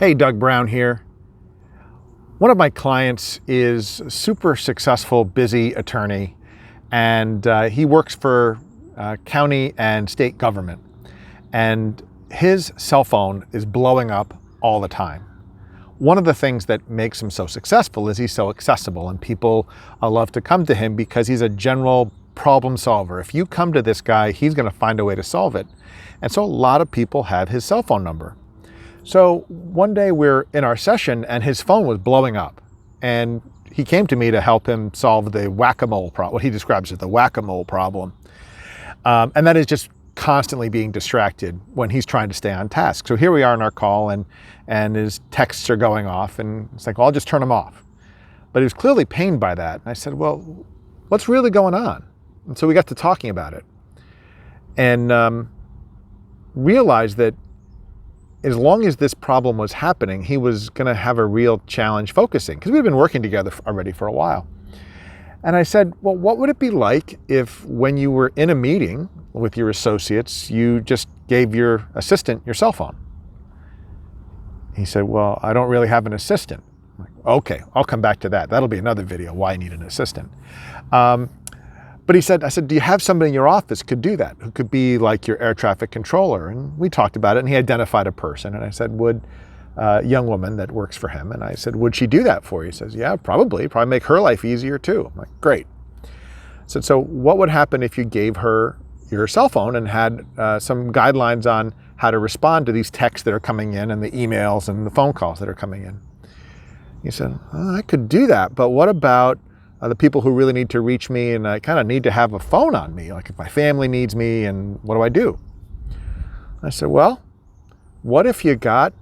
Hey, Doug Brown here. One of my clients is a super successful, busy attorney, and he works for county and state government. And his cell phone is blowing up all the time. One of the things that makes him so successful is he's so accessible, and people love to come to him because he's a general problem solver. If you come to this guy, he's going to find a way to solve it. And so a lot of people have his cell phone number. So one day we're in our session and his phone was blowing up, and he came to me to help him solve the whack-a-mole problem, what he describes as the whack-a-mole problem. And that is just constantly being distracted when he's trying to stay on task. So here we are in our call, and his texts are going off, and it's like, well, I'll just turn them off. But he was clearly pained by that. And I said, well, what's really going on? And so we got to talking about it, and realized that as long as this problem was happening, he was going to have a real challenge focusing, because we've been working together already for a while. And I said, well, what would it be like if when you were in a meeting with your associates, you just gave your assistant your cell phone? He said, well, I don't really have an assistant. I'm like, okay, I'll come back to that. That'll be another video, why I need an assistant. But I said, do you have somebody in your office could do that, who could be like your air traffic controller? And we talked about it, and he identified a person. And I said, would a young woman that works for him? And I said, would she do that for you? He says, yeah, probably make her life easier too. I'm like, great. I said, so what would happen if you gave her your cell phone and had some guidelines on how to respond to these texts that are coming in and the emails and the phone calls that are coming in? He said, oh, I could do that, but what about the people who really need to reach me, and I kind of need to have a phone on me, like if my family needs me, and what do I do? I said, well, what if you got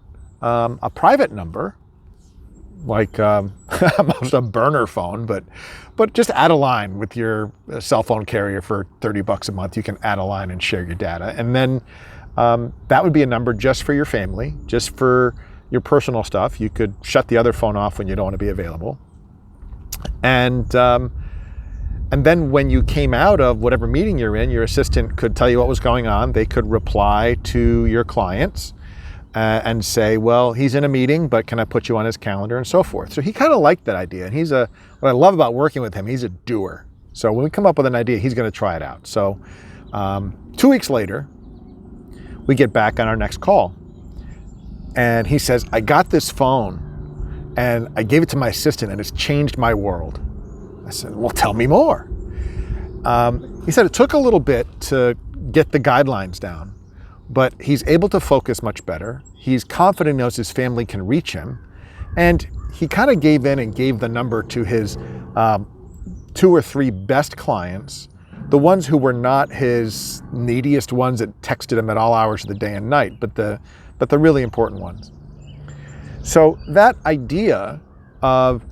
a private number, like almost a burner phone, but just add a line with your cell phone carrier for $30 a month. You can add a line and share your data. And then that would be a number just for your family, just for your personal stuff. You could shut the other phone off when you don't want to be available. And then when you came out of whatever meeting you're in, your assistant could tell you what was going on. They could reply to your clients and say, well, he's in a meeting, but can I put you on his calendar, and so forth. So he kind of liked that idea. And what I love about working with him, he's a doer. So when we come up with an idea, he's going to try it out. So 2 weeks later, we get back on our next call. And he says, I got this phone, and I gave it to my assistant, and it's changed my world. I said, well, tell me more. He said it took a little bit to get the guidelines down, but he's able to focus much better. He's confident, knows his family can reach him. And he kind of gave in and gave the number to his 2 or 3 best clients, the ones who were not his neediest ones that texted him at all hours of the day and night, but the really important ones. So that idea of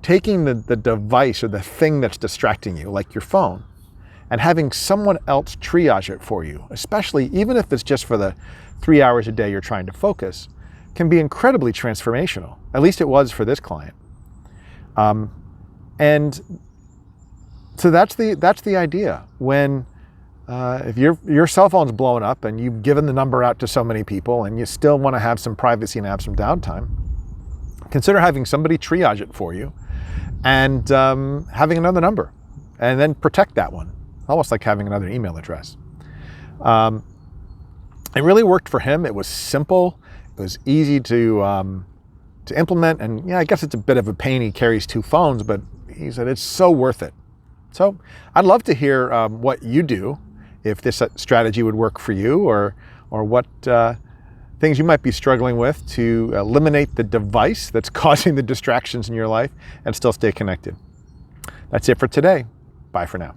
taking the device or the thing that's distracting you, like your phone, and having someone else triage it for you, especially even if it's just for the 3 hours a day you're trying to focus, can be incredibly transformational. At least it was for this client. And so that's the idea. When if your cell phone's blowing up and you've given the number out to so many people and you still want to have some privacy and have some downtime, consider having somebody triage it for you and having another number, and then protect that one, almost like having another email address. It really worked for him. It was simple. It was easy to implement. And yeah, I guess it's a bit of a pain. He carries 2 phones, but he said it's so worth it. So I'd love to hear what you do, if this strategy would work for you, or what things you might be struggling with to eliminate the device that's causing the distractions in your life and still stay connected. That's it for today. Bye for now.